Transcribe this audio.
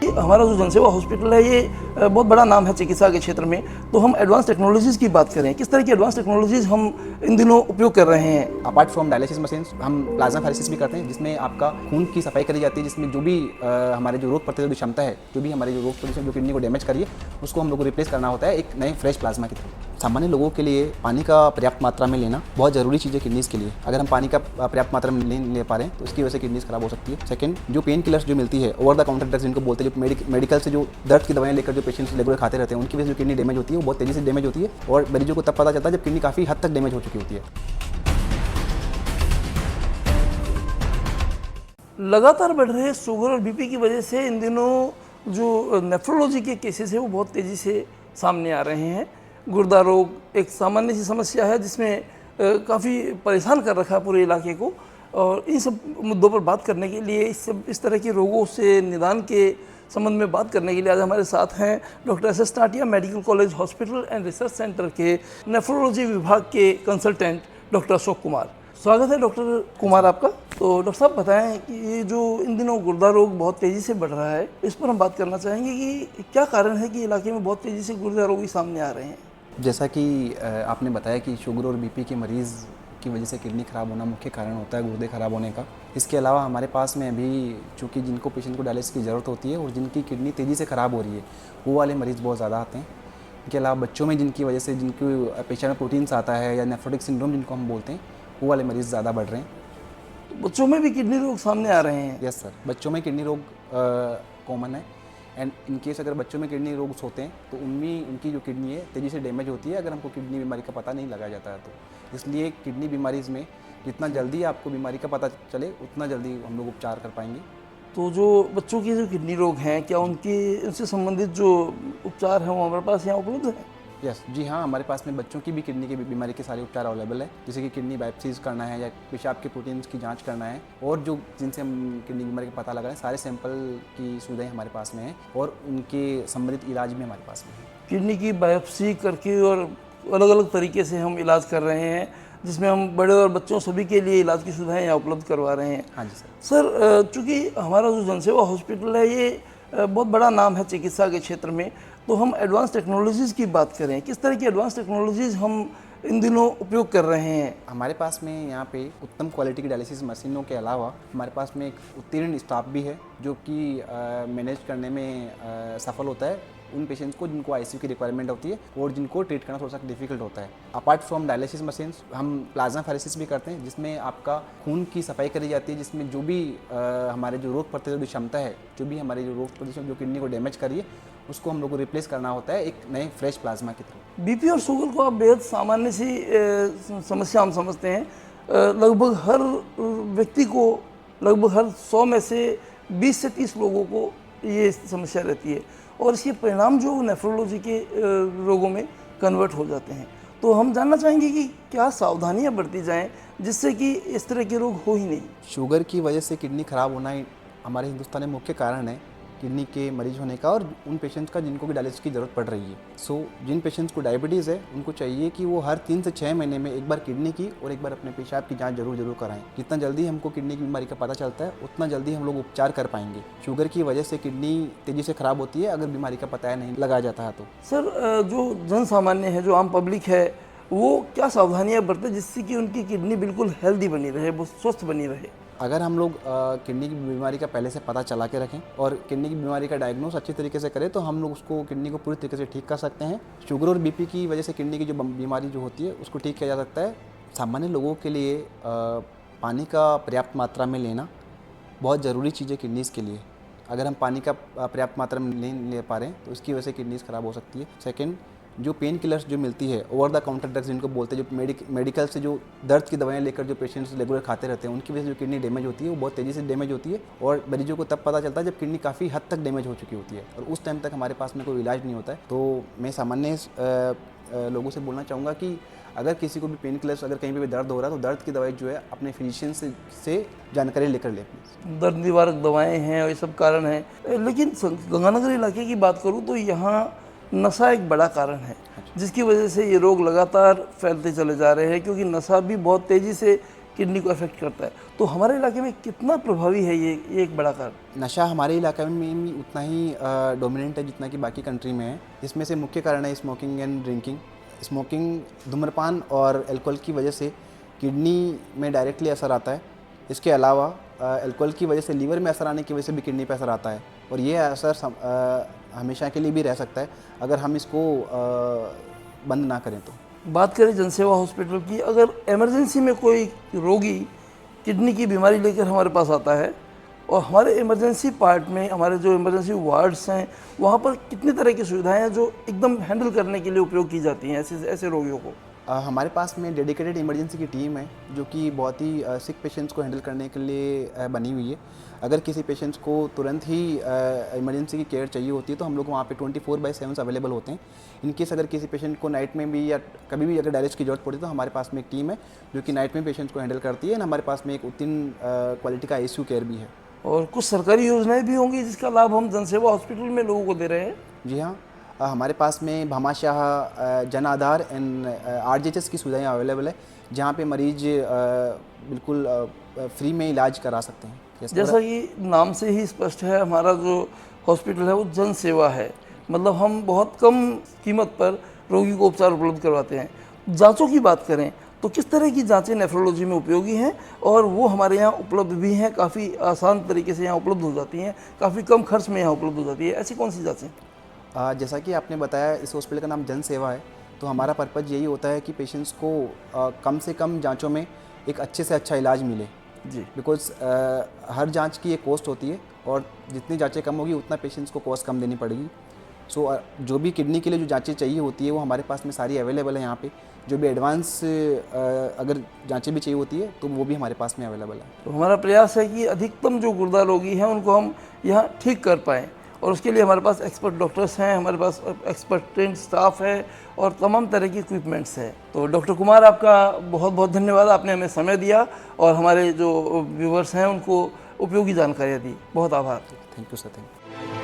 हमारा जो जनसेवा हॉस्पिटल है ये बहुत बड़ा नाम है चिकित्सा के क्षेत्र में। तो हम एडवांस टेक्नोलॉजीज़ की बात करें, किस तरह की एडवांस टेक्नोलॉजीज़ हम इन दिनों उपयोग कर रहे हैं? अपार्ट फ्रॉम डायलिसिस मशीन हम प्लाज्मा फेरेसिस भी करते हैं, जिसमें आपका खून की सफाई करी जाती है, जिसमें जो भी हमारे जो रोग प्रतिरोधी क्षमता है, जो भी हमारे जो रोग प्रतिरोधी जो किडनी को डैमेज करिए उसको हम लोग को रिप्लेस करना होता है एक नए फ्रेश प्लाज्मा के थ्रू। सामान्य लोगों के लिए पानी का पर्याप्त मात्रा में लेना बहुत ज़रूरी चीज़ है किडनीज़ के लिए। अगर हम पानी का पर्याप्त मात्रा में नहीं ले पा रहे हैं तो इसकी वजह से किडनीज़ खराब हो सकती है। सेकंड, जो पेन किलर्स जो मिलती है, ओवर द काउंटर ड्रग्स जिनको बोलते हैं, जो मेडिकल से जो दर्द की दवाएं लेकर जो पेशेंट्स रेगुलर खाते रहते हैं, उनकी वजह से जो किडनी डैमेज होती है वो बहुत तेज़ी से डैमेज होती है और मरीजों को तब पता चलता है जब किडनी काफ़ी हद तक डैमेज हो चुकी होती है। लगातार बढ़ रहे शुगर और बीपी की वजह से इन दिनों जो नेफ्रोलॉजी के केसेस है वो बहुत तेज़ी से सामने आ रहे हैं। गुर्दा रोग एक सामान्य सी समस्या है जिसमें काफ़ी परेशान कर रखा है पूरे इलाके को। और इन सब मुद्दों पर बात करने के लिए, इस तरह के रोगों से निदान के संबंध में बात करने के लिए आज हमारे साथ हैं doctor S Tatia medical college hospital and research centre के नेफ्रोलॉजी विभाग के कंसल्टेंट डॉक्टर अशोक कुमार। स्वागत है डॉक्टर कुमार आपका। तो डॉक्टर साहब बताएं कि ये जो इन दिनों गुर्दा रोग बहुत तेज़ी से बढ़ रहा है, इस पर हम बात करना चाहेंगे कि क्या कारण है कि इलाके में बहुत तेज़ी से गुर्दा रोगी सामने आ रहे हैं। जैसा कि आपने बताया कि शुगर और बीपी के मरीज़ की वजह से किडनी ख़राब होना मुख्य कारण होता है गुर्दे ख़राब होने का। इसके अलावा हमारे पास में अभी चूँकि जिनको पेशेंट को डायलिसिस की ज़रूरत होती है और जिनकी किडनी तेज़ी से ख़राब हो रही है वो वाले मरीज़ बहुत ज़्यादा आते हैं। इनके अलावा बच्चों में जिनकी वजह से जिनकी पेशेंट में प्रोटीन्स आता है या नेफ्रोटिक सिंड्रोम जिनको हम बोलते हैं, वो वाले मरीज़ ज़्यादा बढ़ रहे हैं। तो बच्चों में भी किडनी रोग सामने आ रहे हैं? यस सर, बच्चों में किडनी रोग कॉमन है। एंड इन केस अगर बच्चों में किडनी रोग होते हैं तो उनमें उनकी जो किडनी है तेज़ी से डैमेज होती है अगर हमको किडनी बीमारी का पता नहीं लगाया जाता है तो। इसलिए किडनी बीमारी में जितना जल्दी आपको बीमारी का पता चले उतना जल्दी हम लोग उपचार कर पाएंगे। तो जो बच्चों के जो किडनी रोग हैं, क्या उनसे संबंधित जो उपचार हैं वो हमारे पास यहाँ उपलब्ध है? यस जी हाँ, हमारे पास में बच्चों की भी किडनी की बीमारी के सारे उपचार अवेलेबल है, जैसे कि किडनी बायोप्सीज करना है या पेशाब के प्रोटीन्स की जांच करना है और जो जिनसे हम किडनी बीमारी का पता लगाएं, सारे सैंपल की सुविधाएं हमारे पास में है और उनके संबंधित इलाज भी हमारे पास में है। किडनी की बायोप्सी करके और अलग अलग तरीके से हम इलाज कर रहे हैं, जिसमें हम बड़े और बच्चों सभी के लिए इलाज की सुविधाएँ यहाँ उपलब्ध करवा रहे हैं। हाँ जी सर। सर, चूँकि हमारा जो जनसेवा हॉस्पिटल है ये बहुत बड़ा नाम है चिकित्सा के क्षेत्र में, तो हम एडवांस टेक्नोलॉजीज़ की बात करें, किस तरह की एडवांस टेक्नोलॉजीज़ हम इन दिनों उपयोग कर रहे हैं? हमारे पास में यहाँ पे उत्तम क्वालिटी की डायलिसिस मशीनों के अलावा हमारे पास में एक उत्तीर्ण स्टाफ भी है जो कि मैनेज करने में सफल होता है उन पेशेंट्स को जिनको आईसीयू की रिक्वायरमेंट होती है और जिनको ट्रीट करना थोड़ा सा डिफिकल्ट होता है। अपार्ट फ्रॉम डायलिसिस मशीन्स हम प्लाज्मा फेरेसिस भी करते हैं, जिसमें आपका खून की सफाई करी जाती है, जिसमें जो भी हमारे जो रोग प्रतिरोधी क्षमता है, जो भी हमारे जो रोग प्रतिरोधी जो किडनी को डैमेज करिए उसको हम लोग को रिप्लेस करना होता है एक नए फ्रेश प्लाज्मा के थ्रू। बीपी और शुगर को आप बेहद सामान्य सी समस्या हम समझते हैं। लगभग हर व्यक्ति को, लगभग हर 100 में से 20 से 30 लोगों को ये समस्या रहती है और इसके परिणाम जो नेफ्रोलॉजी के रोगों में कन्वर्ट हो जाते हैं। तो हम जानना चाहेंगे कि क्या सावधानियां बरती जाएं जिससे कि इस तरह के रोग हो ही नहीं। शुगर की वजह से किडनी खराब होना हमारे हिंदुस्तान में मुख्य कारण है किडनी के मरीज होने का और उन पेशेंट्स का जिनको भी डायलिसिस की ज़रूरत पड़ रही है। सो जिन पेशेंट्स को डायबिटीज़ है उनको चाहिए कि वो हर 3 से 6 महीने में एक बार किडनी की और एक बार अपने पेशाब की जांच जरूर कराएं। जितना जल्दी हमको किडनी की बीमारी का पता चलता है उतना जल्दी हम लोग उपचार कर पाएंगे। शुगर की वजह से किडनी तेज़ी से ख़राब होती है अगर बीमारी का पता नहीं लगाया जाता है तो। सर, जो जन सामान्य है, जो आम पब्लिक है, वो क्या सावधानियाँ बरते जिससे कि उनकी किडनी बिल्कुल हेल्दी बनी रहे, वो स्वस्थ बनी रहे? अगर हम लोग किडनी की बीमारी का पहले से पता चला के रखें और किडनी की बीमारी का डायग्नोस अच्छी तरीके से करें तो हम लोग उसको किडनी को पूरी तरीके से ठीक कर सकते हैं। शुगर और बीपी की वजह से किडनी की जो बीमारी जो होती है उसको ठीक किया जा सकता है। सामान्य लोगों के लिए पानी का पर्याप्त मात्रा में लेना बहुत ज़रूरी चीज़ है किडनीज़ के लिए। अगर हम पानी का पर्याप्त मात्रा में नहीं ले पा रहे हैं तो इसकी वजह से किडनीज़ ख़राब हो सकती है। सेकेंड, जो पेन किलर्स जो मिलती है, ओवर द काउंटर ड्रग्स जिनको बोलते हैं, जो मेडिकल से जो दर्द की दवाएं लेकर जो पेशेंट्स रेगुलर खाते रहते हैं, उनकी वजह से जो किडनी डैमेज होती है वो बहुत तेज़ी से डैमेज होती है और मरीजों को तब पता चलता है जब किडनी काफ़ी हद तक डैमेज हो चुकी होती है और उस टाइम तक हमारे पास में कोई इलाज नहीं होता है। तो मैं सामान्य लोगों से बोलना चाहूँगा कि अगर किसी को भी पेन किलर्स अगर कहीं पर भी दर्द हो रहा है तो दर्द की दवाई जो है अपने फिजिशियन से जानकारी लेकर ले। दर्द निवारक दवाएँ हैं और ये सब कारण हैं। लेकिन गंगानगर इलाके की बात करूँ तो यहाँ नशा एक बड़ा कारण है जिसकी वजह से ये रोग लगातार फैलते चले जा रहे हैं, क्योंकि नशा भी बहुत तेज़ी से किडनी को अफेक्ट करता है। तो हमारे इलाके में कितना प्रभावी है ये एक बड़ा कारण? नशा हमारे इलाके में भी उतना ही डोमिनेंट है जितना कि बाकी कंट्री में है। इसमें से मुख्य कारण है स्मोकिंग एंड ड्रिंकिंग। स्मोकिंग, धूम्रपान और अल्कोहल की वजह से किडनी में डायरेक्टली असर आता है। इसके अलावा अल्कोहल की वजह से लीवर में असर आने की वजह से भी किडनी पर असर आता है, और ये असर हमेशा के लिए भी रह सकता है अगर हम इसको बंद ना करें तो। बात करें जनसेवा हॉस्पिटल की, अगर इमरजेंसी में कोई रोगी किडनी की बीमारी लेकर हमारे पास आता है और हमारे इमरजेंसी पार्ट में, हमारे जो इमरजेंसी वार्ड्स हैं, वहाँ पर कितनी तरह की सुविधाएं हैं जो एकदम हैंडल करने के लिए उपयोग की जाती हैं ऐसे रोगियों को? हमारे पास में डेडिकेटेड इमरजेंसी की टीम है जो कि बहुत ही सिक पेशेंट्स को हैंडल करने के लिए बनी हुई है। अगर किसी पेशेंट्स को तुरंत ही इमरजेंसी की केयर चाहिए होती है तो हम लोग वहाँ पे 24/7 अवेलेबल होते हैं। इनकेस अगर किसी पेशेंट को नाइट में भी या कभी भी अगर डायलिसिस की जरूरत पड़ती है तो हमारे पास में एक टीम है जो कि नाइट में पेशेंट्स को हैंडल करती है। हमारे पास में एक उत्तीर्ण क्वालिटी का ICU केयर भी है। और कुछ सरकारी योजनाएं भी होंगी जिसका लाभ हम जनसेवा हॉस्पिटल में लोगों को दे रहे हैं? जी हाँ, हमारे पास में भामाशाह, जन आधार एंड RGHS की सुविधाएं अवेलेबल है जहाँ पे मरीज बिल्कुल फ्री में इलाज करा सकते हैं। जैसा कि नाम से ही स्पष्ट है, हमारा जो हॉस्पिटल है वो जन सेवा है, मतलब हम बहुत कम कीमत पर रोगी को उपचार उपलब्ध करवाते हैं। जांचों की बात करें तो किस तरह की जांचें नेफ्रोलॉजी में उपयोगी हैं और वो हमारे यहाँ उपलब्ध भी हैं, काफ़ी आसान तरीके से यहाँ उपलब्ध हो जाती हैं, काफ़ी कम खर्च में यहाँ उपलब्ध हो जाती है, ऐसी कौन सी जाँचें? जैसा कि आपने बताया, इस हॉस्पिटल का नाम जन सेवा है, तो हमारा पर्पज़ यही होता है कि पेशेंट्स को कम से कम जांचों में एक अच्छे से अच्छा इलाज मिले जी। बिकॉज हर जांच की एक कॉस्ट होती है और जितनी जांचें कम होगी उतना पेशेंट्स को कॉस्ट कम देनी पड़ेगी। सो जो भी किडनी के लिए जो जांचें चाहिए होती है वो हमारे पास में सारी अवेलेबल है यहाँ पे। जो भी एडवांस अगर जांचें भी चाहिए होती है तो वो भी हमारे पास में अवेलेबल है। तो हमारा प्रयास है कि अधिकतम जो गुर्दा रोगी हैं उनको हम यहाँ ठीक कर पाएँ, और उसके लिए हमारे पास एक्सपर्ट डॉक्टर्स हैं, हमारे पास एक्सपर्ट ट्रेंड स्टाफ है और तमाम तरह की इक्विपमेंट्स हैं। तो डॉक्टर कुमार, आपका बहुत बहुत धन्यवाद, आपने हमें समय दिया और हमारे जो व्यूवर्स हैं उनको उपयोगी जानकारियाँ दी। बहुत आभार। Thank you sir, thank you.